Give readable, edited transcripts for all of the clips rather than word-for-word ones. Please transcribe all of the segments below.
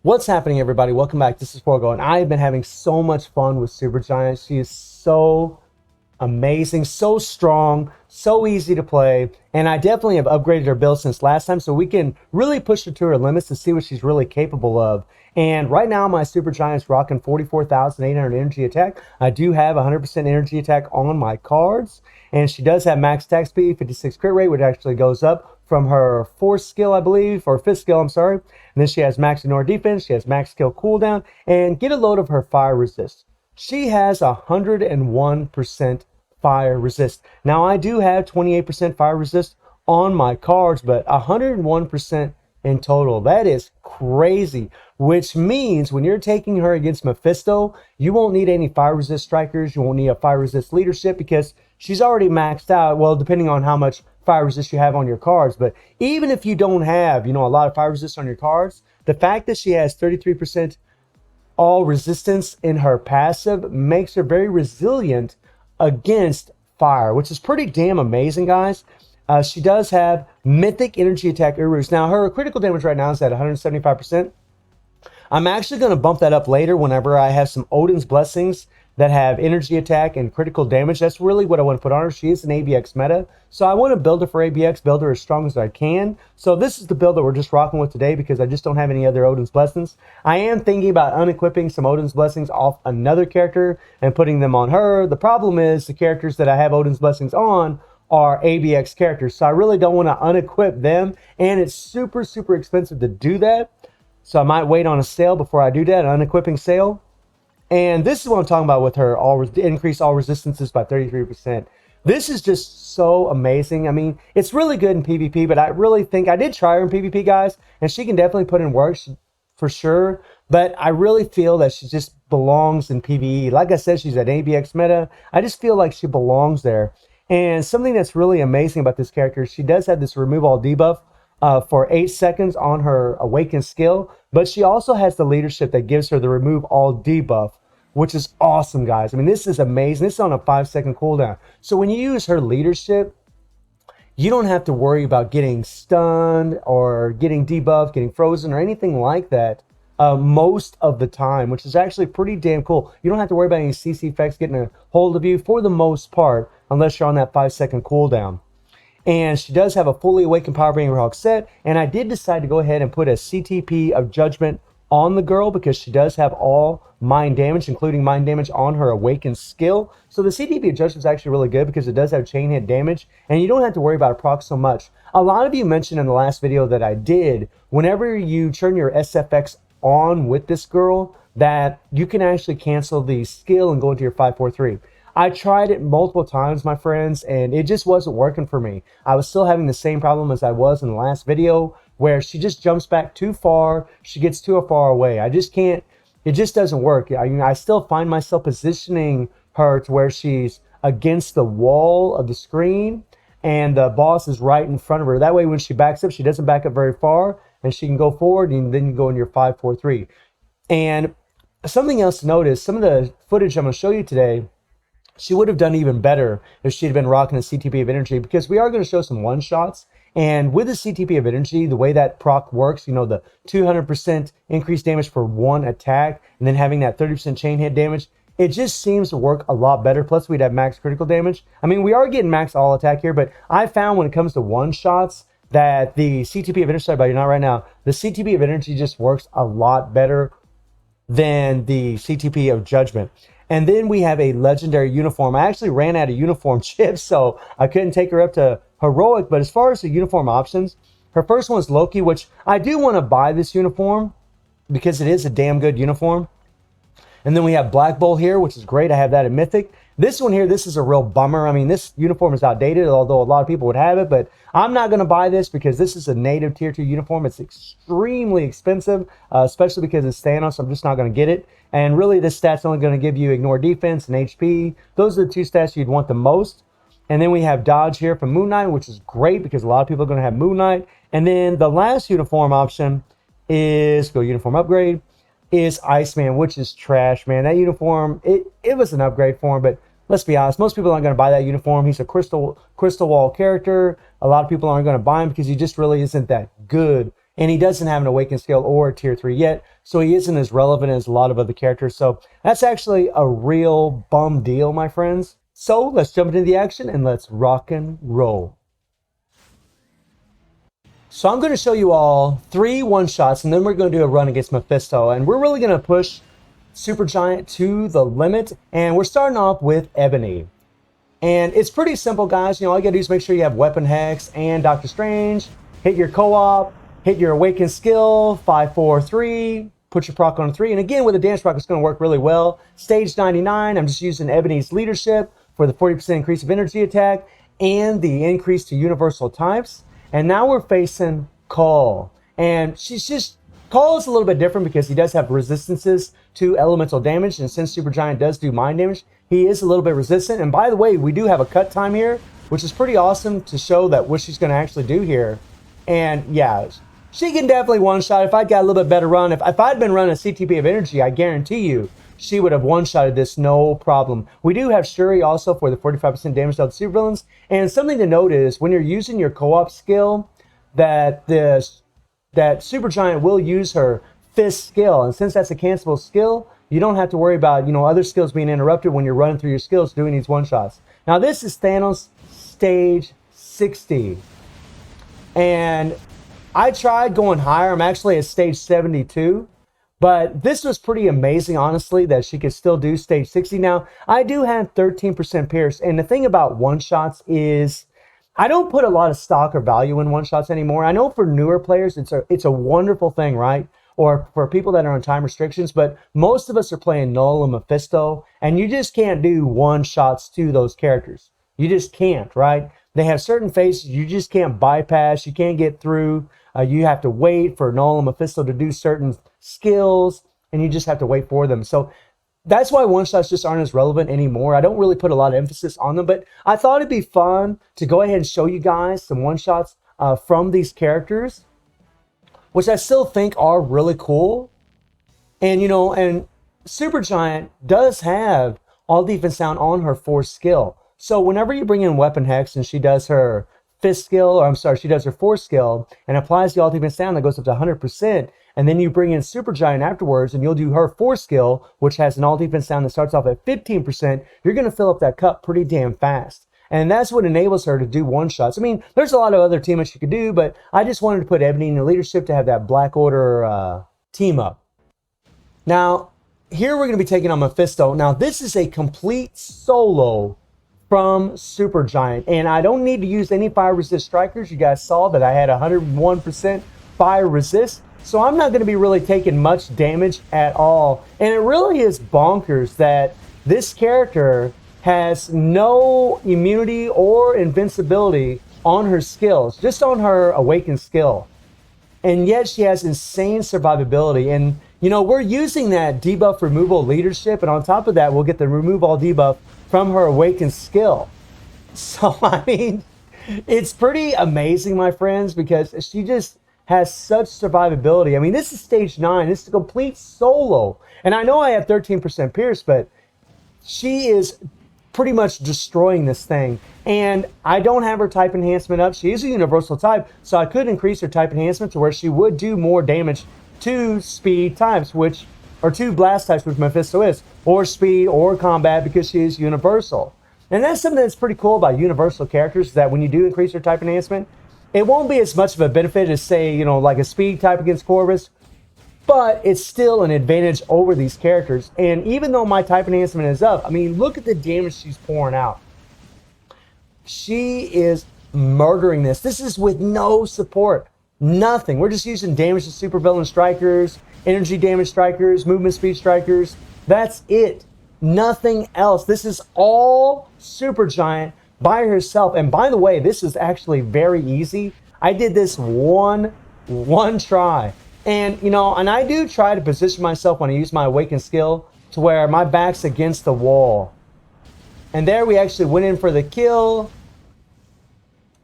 What's happening, everybody? Welcome back. This is Forgo, and I have been having so much fun with Supergiant. She is so amazing, so strong, so easy to play, and I definitely have upgraded her build since last time, so we can really push her to her limits to see what she's really capable of. And right now, my Supergiant's rocking 44,800 energy attack. I do have 100% energy attack on my cards, and she does have max attack speed, 56 crit rate, which actually goes up from her fourth skill, I believe, or fifth skill, I'm sorry. And then she has max ignore defense, she has max skill cooldown, and get a load of her fire resist. She has 101% fire resist. Now, I do have 28% fire resist on my cards, but 101% in total. That is crazy, which means when you're taking her against Mephisto, you won't need any fire resist strikers. You won't need a fire resist leadership because she's already maxed out. Well, depending on how much fire resist you have on your cards. But even if you don't have, a lot of fire resist on your cards, the fact that she has 33% all resistance in her passive makes her very resilient against fire, which is pretty damn amazing, guys. She does have mythic energy attack Urus. Now, her critical damage right now is at 175%. I'm actually going to bump that up later whenever I have some Odin's Blessings that have energy attack and critical damage. That's really what I want to put on her. She is an ABX meta, so I want to build her for ABX, build her as strong as I can. So this is the build that we're just rocking with today because I just don't have any other Odin's Blessings. I am thinking about unequipping some Odin's Blessings off another character and putting them on her. The problem is the characters that I have Odin's Blessings on are ABX characters, so I really don't want to unequip them, and it's super, super expensive to do that. So I might wait on a sale before I do that, an unequipping sale. And this is what I'm talking about with her, increase all resistances by 33%. This is just so amazing. I mean, it's really good in PvP, but I really think, I did try her in PvP, guys, and she can definitely put in work for sure. But I really feel that she just belongs in PvE. Like I said, she's at ABX meta. I just feel like she belongs there. And something that's really amazing about this character, she does have this remove all debuff for 8 seconds on her awakened skill, but she also has the leadership that gives her the remove all debuff, which is awesome, guys. I mean, this is amazing. This is on a 5-second cooldown. So when you use her leadership, you don't have to worry about getting stunned or getting debuffed, getting frozen, or anything like that most of the time, which is actually pretty damn cool. You don't have to worry about any CC effects getting a hold of you for the most part, unless you're on that 5-second cooldown. And she does have a fully awakened Power Bringer Hawk set, and I did decide to go ahead and put a CTP of Judgment on the girl because she does have all mind damage, including mind damage on her awakened skill. So the CTP of Judgment is actually really good because it does have chain hit damage, and you don't have to worry about a proc so much. A lot of you mentioned in the last video that I did, whenever you turn your SFX on with this girl, that you can actually cancel the skill and go into your 5-4-3. I tried it multiple times, my friends, and it just wasn't working for me. I was still having the same problem as I was in the last video, where she just jumps back too far, she gets too far away. I just can't, it just doesn't work. I still find myself positioning her to where she's against the wall of the screen, and the boss is right in front of her. That way, when she backs up, she doesn't back up very far, and she can go forward, and then you go in your 5-4-3. And something else to notice, some of the footage I'm going to show you today, she would have done even better if she had been rocking a CTP of energy, because we are going to show some one-shots. And with the CTP of energy, the way that proc works, the 200% increased damage for one attack, and then having that 30% chain hit damage, it just seems to work a lot better. Plus, we'd have max critical damage. I mean, we are getting max all attack here, but I found when it comes to one-shots that the CTP of energy, sorry about you, not right now, the CTP of energy just works a lot better than the CTP of Judgment. And then we have a legendary uniform. I actually ran out of uniform chips, so I couldn't take her up to heroic. But as far as the uniform options, her first one is Loki, which I do want to buy this uniform because it is a damn good uniform. And then we have Black Bull here, which is great. I have that in Mythic. This one here, this is a real bummer. I mean, this uniform is outdated, although a lot of people would have it, but I'm not going to buy this because this is a native tier 2 uniform. It's extremely expensive, especially because it's Thanos. So I'm just not going to get it. And really, this stat's only going to give you ignore defense and HP. Those are the two stats you'd want the most. And then we have Dodge here from Moon Knight, which is great because a lot of people are going to have Moon Knight. And then the last uniform option is, go uniform upgrade, is Iceman, which is trash, man. That uniform, it was an upgrade for him, but let's be honest, most people aren't going to buy that uniform. He's a crystal wall character. A lot of people aren't going to buy him because he just really isn't that good and he doesn't have an awakened skill or a tier 3 yet, so he isn't as relevant as a lot of other characters. So that's actually a real bum deal, my friends. So let's jump into the action and let's rock and roll. So I'm going to show you all 3 one-shots, and then we're going to do a run against Mephisto. And we're really going to push Supergiant to the limit. And we're starting off with Ebony. And it's pretty simple, guys. You know, all you got to do is make sure you have Weapon Hex and Doctor Strange. Hit your co-op, hit your Awakened skill, 5, 4, 3. Put your proc on 3. And again, with a dance proc, it's going to work really well. Stage 99, I'm just using Ebony's leadership for the 40% increase of energy attack and the increase to universal types. And now we're facing Call. And Call is a little bit different because he does have resistances to elemental damage. And since Supergiant does do mind damage, he is a little bit resistant. And by the way, we do have a cut time here, which is pretty awesome to show that what she's going to actually do here. And yeah, she can definitely one-shot. If I'd got a little bit better run, if I'd been running a CTP of energy, I guarantee you she would have one-shotted this no problem. We do have Shuri also for the 45% damage to the supervillains. And something to note is when you're using your co-op skill, that Supergiant will use her fist skill. And since that's a cancelable skill, you don't have to worry about, you know, other skills being interrupted when you're running through your skills doing these one-shots. Now this is Thanos stage 60. And I tried going higher. I'm actually at stage 72. But this was pretty amazing, honestly, that she could still do stage 60. Now, I do have 13% pierce. And the thing about one-shots is I don't put a lot of stock or value in one-shots anymore. I know for newer players, it's a wonderful thing, right? Or for people that are on time restrictions. But most of us are playing Null and Mephisto. And you just can't do one-shots to those characters. You just can't, right? They have certain phases you just can't bypass. You can't get through. You have to wait for Null and Mephisto to do certain skills, and you just have to wait for them. So that's why one-shots just aren't as relevant anymore. I don't really put a lot of emphasis on them, but I thought it'd be fun to go ahead and show you guys some one-shots from these characters, which I still think are really cool. And, you know, and Supergiant does have all defense down on her 4th skill. So whenever you bring in Weapon Hex and she does her 5th skill, or I'm sorry, she does her 4th skill and applies the all defense down that goes up to 100%, and then you bring in Supergiant afterwards and you'll do her 4th skill, which has an all defense down that starts off at 15%, you're going to fill up that cup pretty damn fast. And that's what enables her to do one-shots. I mean, there's a lot of other team-ups you could do, but I just wanted to put Ebony in the leadership to have that Black Order team-up. Now, here we're going to be taking on Mephisto. Now, this is a complete solo from Supergiant, and I don't need to use any fire resist strikers. You guys saw that I had 101% fire resist, so I'm not going to be really taking much damage at all. And it really is bonkers that this character has no immunity or invincibility on her skills, just on her awakened skill, and yet she has insane survivability. And you know, we're using that debuff removal leadership, and on top of that we'll get the remove all debuff from her awakened skill. So I mean, it's pretty amazing, my friends, because she just has such survivability. I mean, this is stage 9. This is a complete solo. And I know I have 13% pierce, but she is pretty much destroying this thing. And I don't have her type enhancement up. She is a universal type, so I could increase her type enhancement to where she would do more damage to speed types, which or 2 blast types, which Mephisto is, or speed or combat, because she is universal. And that's something that's pretty cool about universal characters, is that when you do increase your type enhancement, it won't be as much of a benefit as, say, you know, like a speed type against Corvus, but it's still an advantage over these characters. And even though my type enhancement is up, I mean, look at the damage she's pouring out. She is murdering this. This is with no support. Nothing. We're just using damage to supervillain strikers, energy damage strikers, movement speed strikers. That's it. Nothing else. This is all Supergiant by herself. And by the way, this is actually very easy. I did this one try. And, you know, and I do try to position myself when I use my awakened skill to where my back's against the wall. And there we actually went in for the kill.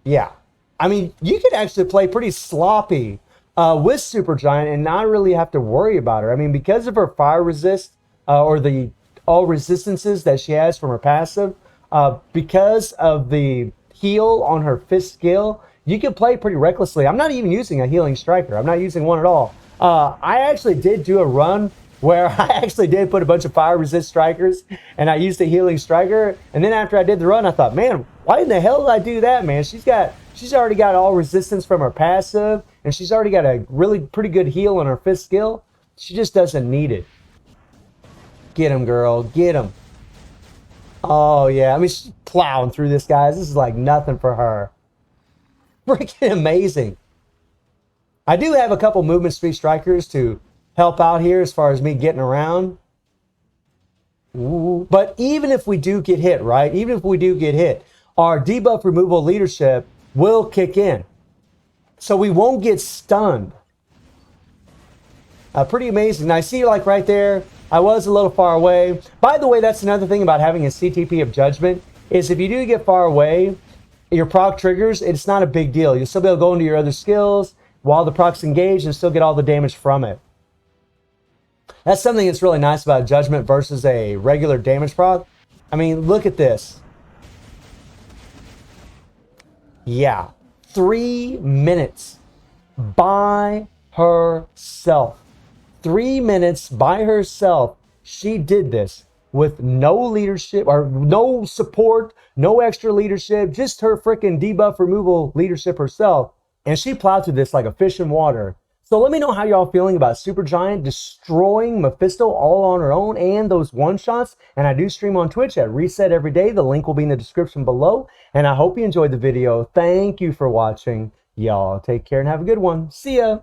Yeah. I mean, you could actually play pretty sloppy with Supergiant and not really have to worry about her. I mean, because of her fire resist or the all resistances that she has from her passive, because of the heal on her fifth skill, you can play pretty recklessly. I'm not even using a healing striker. I'm not using one at all. I actually did do a run where I actually did put a bunch of fire resist strikers and I used a healing striker. And then after I did the run, I thought, man, why in the hell did I do that, man? She's already got all resistance from her passive, and she's already got a really pretty good heal on her 5th skill. She just doesn't need it. Get him, girl. Get him. Oh, yeah. I mean, she's plowing through this, guys. This is like nothing for her. Freaking amazing. I do have a couple movement speed strikers to help out here as far as me getting around. Ooh. But even if we do get hit, right? Even if we do get hit, our debuff removal leadership will kick in. So we won't get stunned. Pretty amazing. Now, I see, like right there, I was a little far away. By the way, that's another thing about having a CTP of Judgment, is if you do get far away, your proc triggers, it's not a big deal. You'll still be able to go into your other skills while the proc's engaged and still get all the damage from it. That's something that's really nice about Judgment versus a regular damage proc. I mean, look at this. Yeah, 3 minutes by herself. 3 minutes by herself. She did this with no leadership or no support, no extra leadership, just her freaking debuff removal leadership herself. And she plowed through this like a fish in water. So let me know how y'all feeling about Supergiant destroying Mephisto all on her own and those one-shots. And I do stream on Twitch at Reset every day. The link will be in the description below. And I hope you enjoyed the video. Thank you for watching. Y'all take care and have a good one. See ya.